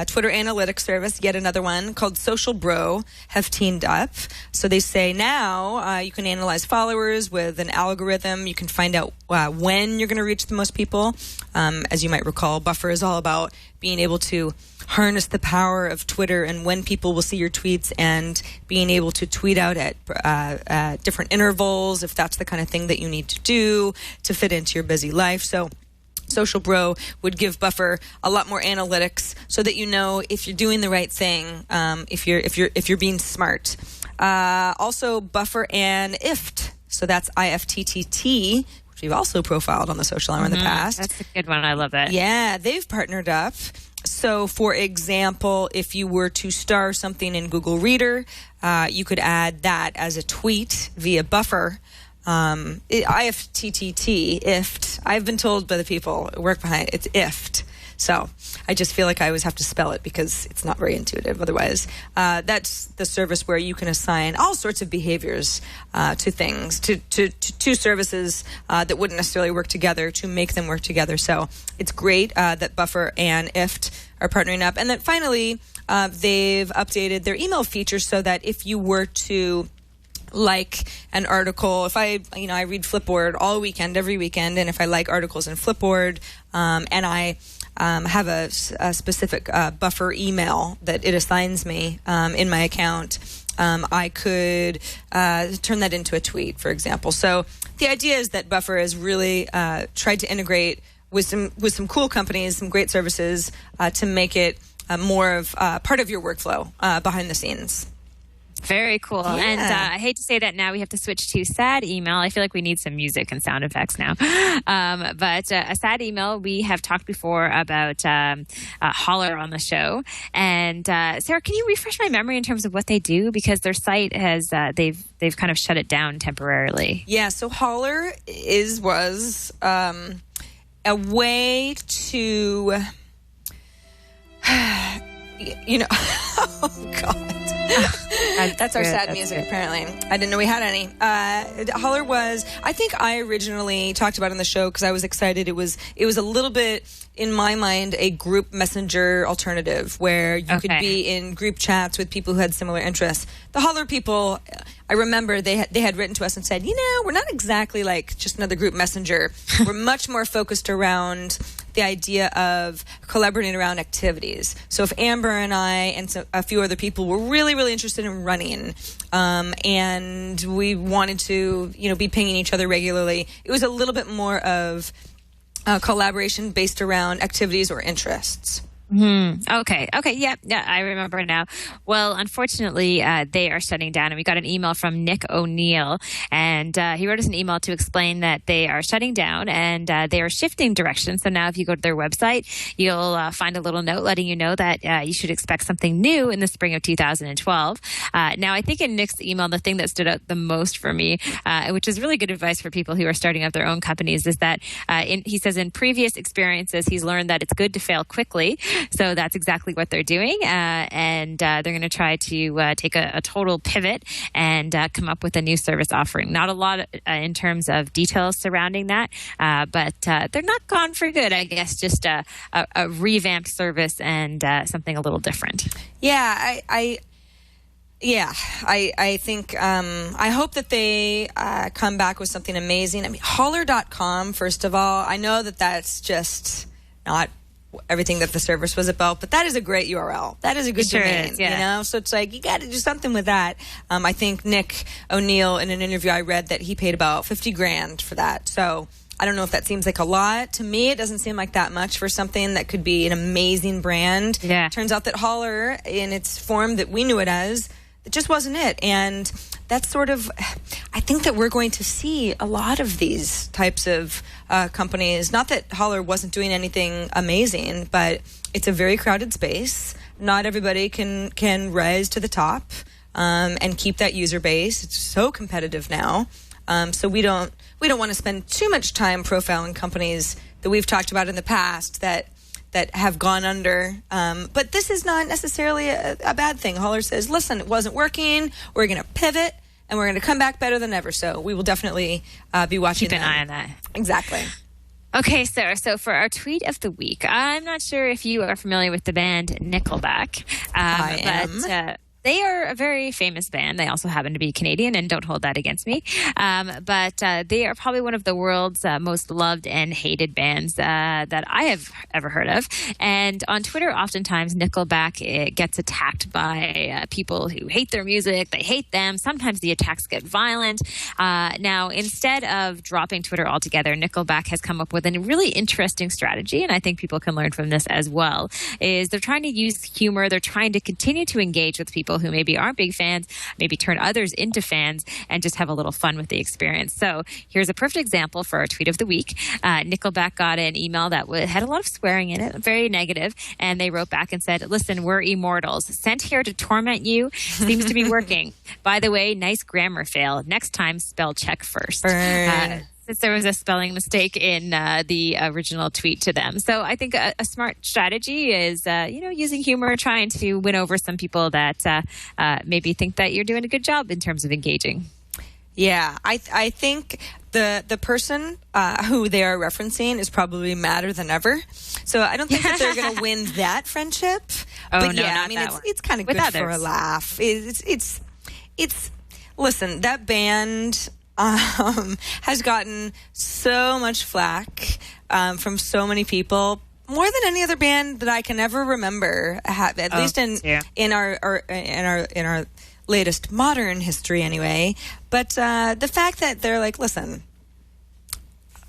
Twitter analytics service, yet another one called Social Bro, have teamed up. So they say now you can analyze followers with an algorithm. You can find out when you're going to reach the most people. As you might recall, Buffer is all about being able to harness the power of Twitter and when people will see your tweets, and being able to tweet out at different intervals if that's the kind of thing that you need to do to fit into your busy life. So Social Bro would give Buffer a lot more analytics so that you know if you're doing the right thing, if you're being smart. Also, Buffer and IFT, so that's IFTTT, which we've also profiled on the Social Hour in the past. That's a good one. I love that. Yeah, they've partnered up. So, for example, if you were to star something in Google Reader, you could add that as a tweet via Buffer. IFTTT, IFT. I've been told by the people who work behind it, it's IFT. So I just feel like I always have to spell it because it's not very intuitive otherwise. That's the service where you can assign all sorts of behaviors to things, to services that wouldn't necessarily work together, to make them work together. So it's great that Buffer and IFT are partnering up. And then finally, they've updated their email feature so that if you were to like an article, if I read Flipboard all weekend, every weekend, and if I like articles in Flipboard, and I have a specific Buffer email that it assigns me in my account, I could turn that into a tweet, for example. So the idea is that Buffer has really tried to integrate with some cool companies, some great services to make it more of part of your workflow behind the scenes. Very cool. Yeah. And I hate to say that now we have to switch to sad email. I feel like we need some music and sound effects now. But a sad email, we have talked before about Holler on the show. And Sarah, can you refresh my memory in terms of what they do? Because their site has, they've kind of shut it down temporarily. Yeah, so Holler was a way to, oh God. That's our sad music, apparently. I didn't know we had any. Holler was, I think I originally talked about it on the show because I was excited. It was a little bit, in my mind, a group messenger alternative where you could be in group chats with people who had similar interests. The Holler people, I remember they had written to us and said, we're not exactly like just another group messenger. We're much more focused around the idea of collaborating around activities. So if Amber and I and a few other people were really, really interested in running, and we wanted to, be pinging each other regularly, it was a little bit more of collaboration based around activities or interests. Okay. Yeah, I remember now. Well, unfortunately, they are shutting down, and we got an email from Nick O'Neill, and he wrote us an email to explain that they are shutting down and they are shifting direction. So now if you go to their website, you'll find a little note letting you know that you should expect something new in the spring of 2012. Now, I think in Nick's email, the thing that stood out the most for me, which is really good advice for people who are starting up their own companies, is that he says in previous experiences, he's learned that it's good to fail quickly. So that's exactly what they're doing. And they're going to try to take a total pivot and come up with a new service offering. Not a lot in terms of details surrounding that, but they're not gone for good, I guess. Just a revamped service and something a little different. Yeah, I think I hope that they come back with something amazing. I mean, holler.com, first of all, I know that that's just not everything that the service was about, but that is a great URL. That is a good domain, you know? So it's like, you got to do something with that. I think Nick O'Neill, in an interview I read, that he paid about $50,000 for that. So I don't know if that seems like a lot. To me, it doesn't seem like that much for something that could be an amazing brand. Yeah. Turns out that Holler, in its form that we knew it as, it just wasn't it. And that's sort of, I think that we're going to see a lot of these types of companies. Not that Holler wasn't doing anything amazing, but it's a very crowded space. Not everybody can rise to the top and keep that user base. It's so competitive now. So we don't want to spend too much time profiling companies that we've talked about in the past that have gone under. But this is not necessarily a bad thing. Holler says, listen, it wasn't working. We're going to pivot, and we're going to come back better than ever. So we will definitely be watching. Keep an eye on that. Exactly. Okay, Sarah, so for our tweet of the week, I'm not sure if you are familiar with the band Nickelback. I am. But they are a very famous band. They also happen to be Canadian, and don't hold that against me. But they are probably one of the world's most loved and hated bands that I have ever heard of. And on Twitter, oftentimes Nickelback gets attacked by people who hate their music. They hate them. Sometimes the attacks get violent. Now, instead of dropping Twitter altogether, Nickelback has come up with a really interesting strategy, and I think people can learn from this as well, is they're trying to use humor. They're trying to continue to engage with people who maybe aren't big fans, maybe turn others into fans, and just have a little fun with the experience. So here's a perfect example for our tweet of the week. Nickelback got an email that had a lot of swearing in it, very negative, and they wrote back and said, listen, we're immortals. Sent here to torment you. Seems to be working. By the way, nice grammar fail. Next time, spell check first. Since there was a spelling mistake in the original tweet to them. So I think a smart strategy is, using humor, trying to win over some people that maybe think that you're doing a good job in terms of engaging. Yeah, I think the person who they are referencing is probably madder than ever. So I don't think that they're going to win that friendship. Oh, but no, yeah, not I mean, that one. It's kind of good for a laugh. It's listen, that band has gotten so much flack from so many people, more than any other band that I can ever remember. At least in our latest modern history, anyway. But the fact that they're like, listen,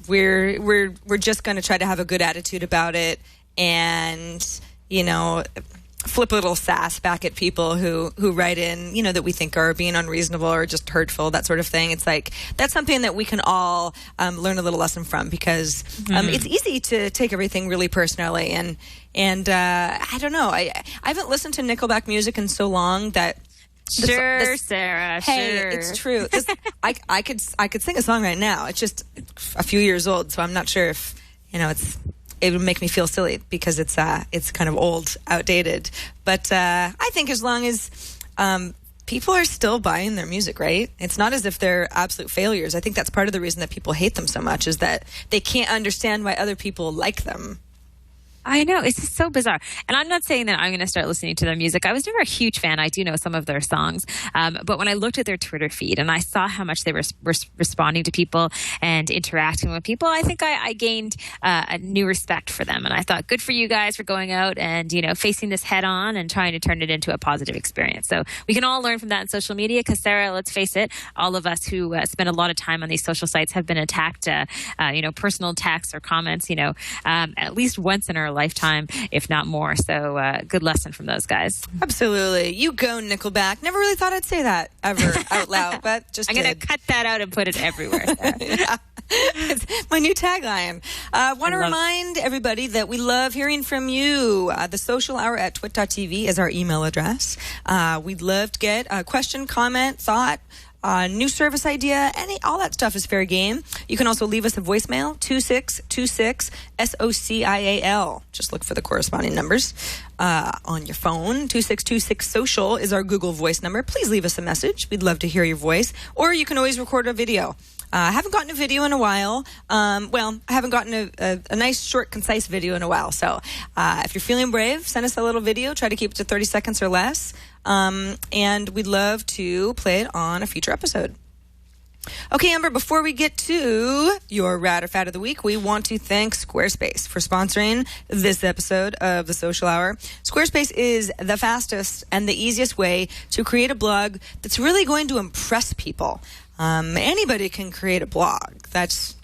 we're just going to try to have a good attitude about it, and flip a little sass back at people who write in, that we think are being unreasonable or just hurtful, that sort of thing. It's like, that's something that we can all learn a little lesson from, because it's easy to take everything really personally. And I don't know. I haven't listened to Nickelback music in so long that Sarah. Hey, sure. It's true. I could sing a song right now. It's just a few years old, so I'm not sure if it would make me feel silly because it's kind of old, outdated. But I think as long as people are still buying their music, right? It's not as if they're absolute failures. I think that's part of the reason that people hate them so much, is that they can't understand why other people like them. I know. It's just so bizarre. And I'm not saying that I'm going to start listening to their music. I was never a huge fan. I do know some of their songs. But when I looked at their Twitter feed and I saw how much they were responding to people and interacting with people, I think I gained a new respect for them. And I thought, good for you guys for going out and, facing this head on and trying to turn it into a positive experience. So we can all learn from that in social media, because, Sarah, let's face it, all of us who spend a lot of time on these social sites have been attacked, personal attacks or comments, at least once in our lifetime, if not more. So good lesson from those guys. Absolutely. You go, Nickelback. Never really thought I'd say that ever out loud, but just I'm going to cut that out and put it everywhere. Yeah. It's my new tagline. Want to remind everybody that we love hearing from you. The social hour at twit.tv is our email address. We'd love to get a question, comment, thought, new service idea, all that stuff is fair game. You can also leave us a voicemail, 2626 SOCIAL. Just look for the corresponding numbers on your phone. 2626 social is our Google Voice number. Please leave us a message. We'd love to hear your voice. Or you can always record a video. I haven't gotten a video in a while. I haven't gotten a nice, short, concise video in a while. So if you're feeling brave, send us a little video. Try to keep it to 30 seconds or less. And we'd love to play it on a future episode. Okay, Amber, before we get to your Rad or Fad of the Week, we want to thank Squarespace for sponsoring this episode of The Social Hour. Squarespace is the fastest and the easiest way to create a blog that's really going to impress people. Anybody can create a blog. That's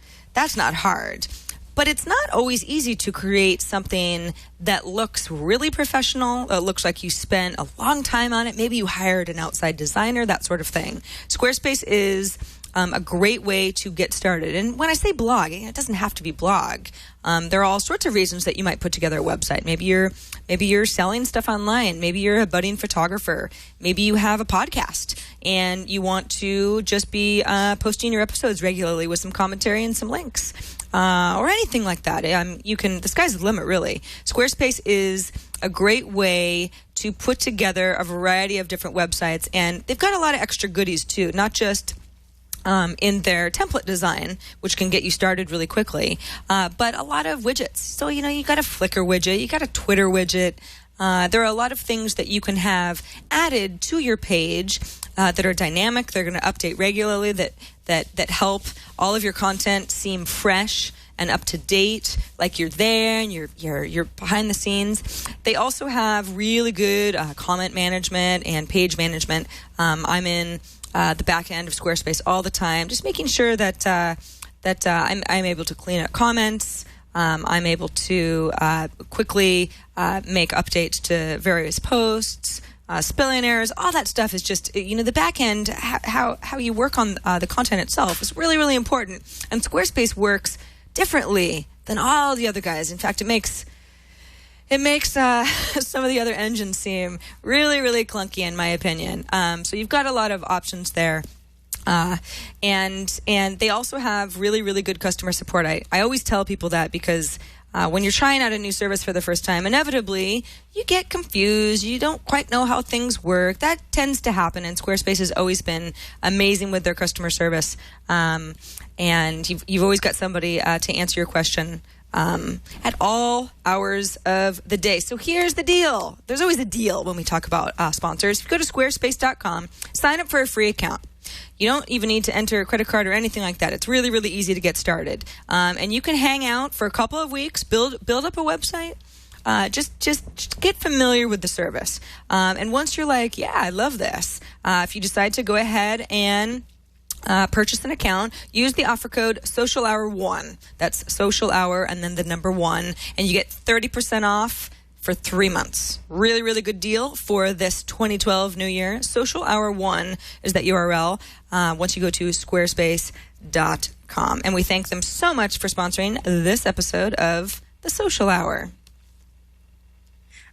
not hard. But it's not always easy to create something that looks really professional. It looks like you spent a long time on it. Maybe you hired an outside designer, that sort of thing. Squarespace is a great way to get started. And when I say blog, it doesn't have to be blog. There are all sorts of reasons that you might put together a website. Maybe you're selling stuff online. Maybe you're a budding photographer. Maybe you have a podcast and you want to just be posting your episodes regularly with some commentary and some links. Or anything like that. The sky's the limit, really. Squarespace is a great way to put together a variety of different websites, and they've got a lot of extra goodies too, not just in their template design, which can get you started really quickly, but a lot of widgets. So, you got a Flickr widget, you got a Twitter widget. There are a lot of things that you can have added to your page that are dynamic. They're going to update regularly, that help all of your content seem fresh and up to date, like you're there and you're behind the scenes. They also have really good comment management and page management. I'm in the back end of Squarespace all the time, just making sure that I'm able to clean up comments. I'm able to quickly make updates to various posts, spelling errors, all that stuff is just, the back end, how you work on the content itself is really, really important. And Squarespace works differently than all the other guys. In fact, it makes some of the other engines seem really, really clunky, in my opinion. So you've got a lot of options there. And they also have really, really good customer support. I always tell people that because when you're trying out a new service for the first time, inevitably you get confused. You don't quite know how things work. That tends to happen, and Squarespace has always been amazing with their customer service. And you've always got somebody to answer your question at all hours of the day. So here's the deal. There's always a deal when we talk about sponsors. If you go to squarespace.com, sign up for a free account. You don't even need to enter a credit card or anything like that. It's really, really easy to get started. And you can hang out for a couple of weeks, build up a website. Just get familiar with the service. And once you're like, yeah, I love this, if you decide to go ahead and purchase an account, use the offer code SocialHour1. That's Social Hour and then the number 1, and you get 30% off for 3 months. Really, really good deal for this 2012 new year. SocialHour1 is that URL once you go to squarespace.com. And we thank them so much for sponsoring this episode of The Social Hour.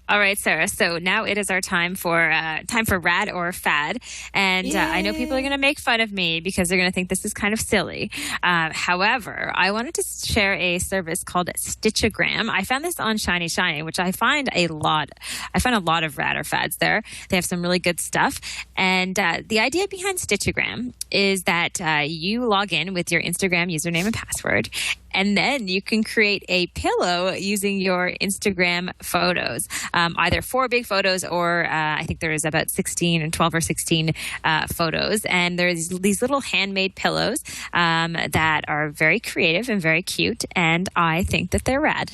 All right, Sarah. So now it is our time for Rad or Fad. And I know people are going to make fun of me because they're going to think this is kind of silly. However, I wanted to share a service called Stitchagram. I found this on Shiny Shiny, which I find a lot of Rad or Fads there. They have some really good stuff. And the idea behind Stitchagram is that you log in with your Instagram username and password, and then you can create a pillow using your Instagram photos, either 4 big photos or I think there is about 12 or 16 photos. And there's these little handmade pillows that are very creative and very cute. And I think that they're rad.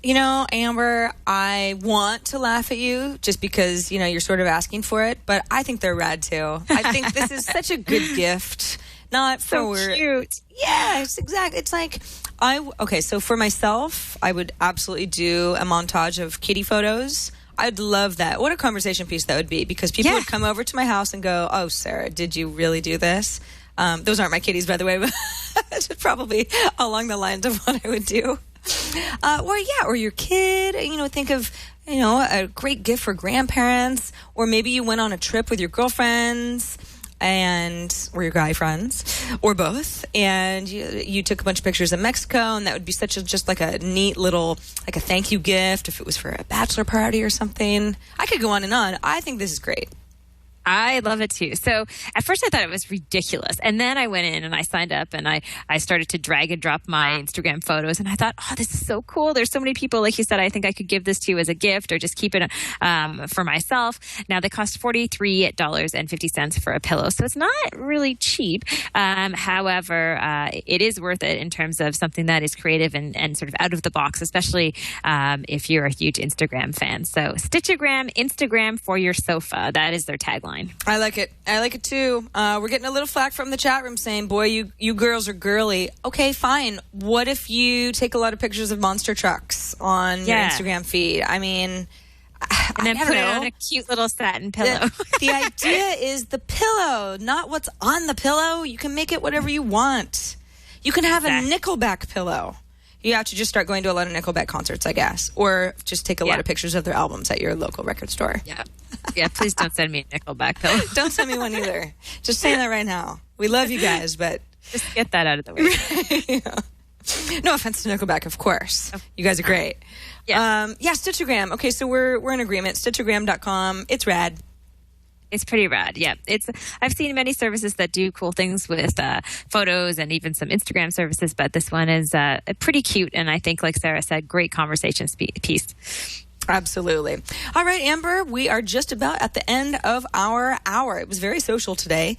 Amber, I want to laugh at you just because, you're sort of asking for it. But I think they're rad, too. I think this is such a good gift. Not so for cute. Yes, exactly. It's like so for myself, I would absolutely do a montage of kitty photos. I'd love that. What a conversation piece that would be, because people would come over to my house and go, "Oh, Sarah, did you really do this?" Those aren't my kitties, by the way, but it's probably along the lines of what I would do. Or your kid. Think of a great gift for grandparents, or maybe you went on a trip with your girlfriends. or your guy friends, or both, and you took a bunch of pictures of Mexico, and that would be just like a neat little, like a thank you gift if it was for a bachelor party or something. I could go on and on. I think this is great. I love it too. So at first I thought it was ridiculous. And then I went in and I signed up and I started to drag and drop my Instagram photos. And I thought, oh, this is so cool. There's so many people, like you said, I think I could give this to you as a gift or just keep it for myself. Now they cost $43.50 for a pillow. So it's not really cheap. However, it is worth it in terms of something that is creative and sort of out of the box, especially if you're a huge Instagram fan. So Stitchagram, Instagram for your sofa. That is their tagline. I like it. I like it too. We're getting a little flack from the chat room saying, boy, you girls are girly. Okay, fine. What if you take a lot of pictures of monster trucks on your Instagram feed? I mean, and then put it on a cute little satin pillow. The idea is the pillow, not what's on the pillow. You can make it whatever you want. You can have a Nickelback pillow. You have to just start going to a lot of Nickelback concerts, I guess, or just take a lot of pictures of their albums at your local record store. Yeah, please don't send me a Nickelback pillow. Don't send me one either. Just saying that right now. We love you guys, but just get that out of the way. No offense to Nickelback, of course. You guys are great. Stitchagram. Okay, so we're in agreement. Stitchagram.com. It's rad. It's pretty rad. Yeah. I've seen many services that do cool things with photos and even some Instagram services, but this one is pretty cute. And I think, like Sarah said, great conversation piece. Absolutely. All right, Amber, we are just about at the end of our hour. It was very social today.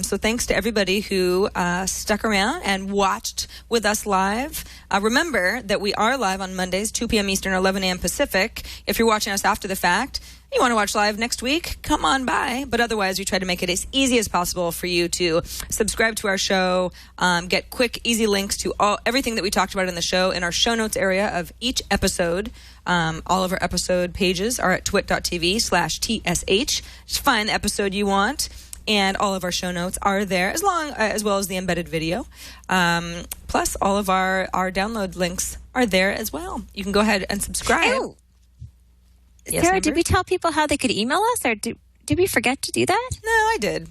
So thanks to everybody who stuck around and watched with us live. Remember that we are live on Mondays, 2 p.m. Eastern, 11 a.m. Pacific. If you're watching us after the fact, you want to watch live next week, come on by. But otherwise, we try to make it as easy as possible for you to subscribe to our show, get quick, easy links to everything that we talked about in the show in our show notes area of each episode. All of our episode pages are at twit.tv/TSH. Just find the episode you want. And all of our show notes are there, as well as the embedded video. Plus, all of our download links are there as well. You can go ahead and subscribe. Ew. Yes, Sarah, did we tell people how they could email us, or did we forget to do that? No, I did.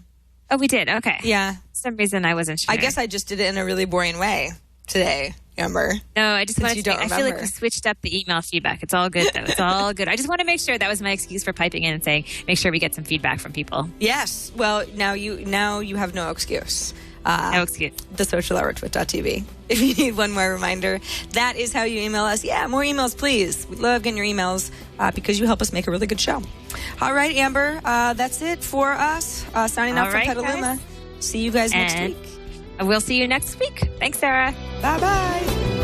Oh, we did? Okay. Yeah. For some reason, I wasn't sure. I guess I just did it in a really boring way today, Amber. No, I just wanted to I feel like we switched up the email feedback. It's all good, though. It's all good. I just want to make sure that was my excuse for piping in and saying, make sure we get some feedback from people. Yes. Well, now you have no excuse. No excuse. The social hour, twit.tv. If you need one more reminder, that is how you email us. Yeah, more emails, please. We love getting your emails because you help us make a really good show. All right, Amber, that's it for us. Signing off from Petaluma. See you guys next week. We'll see you next week. Thanks, Sarah. Bye-bye.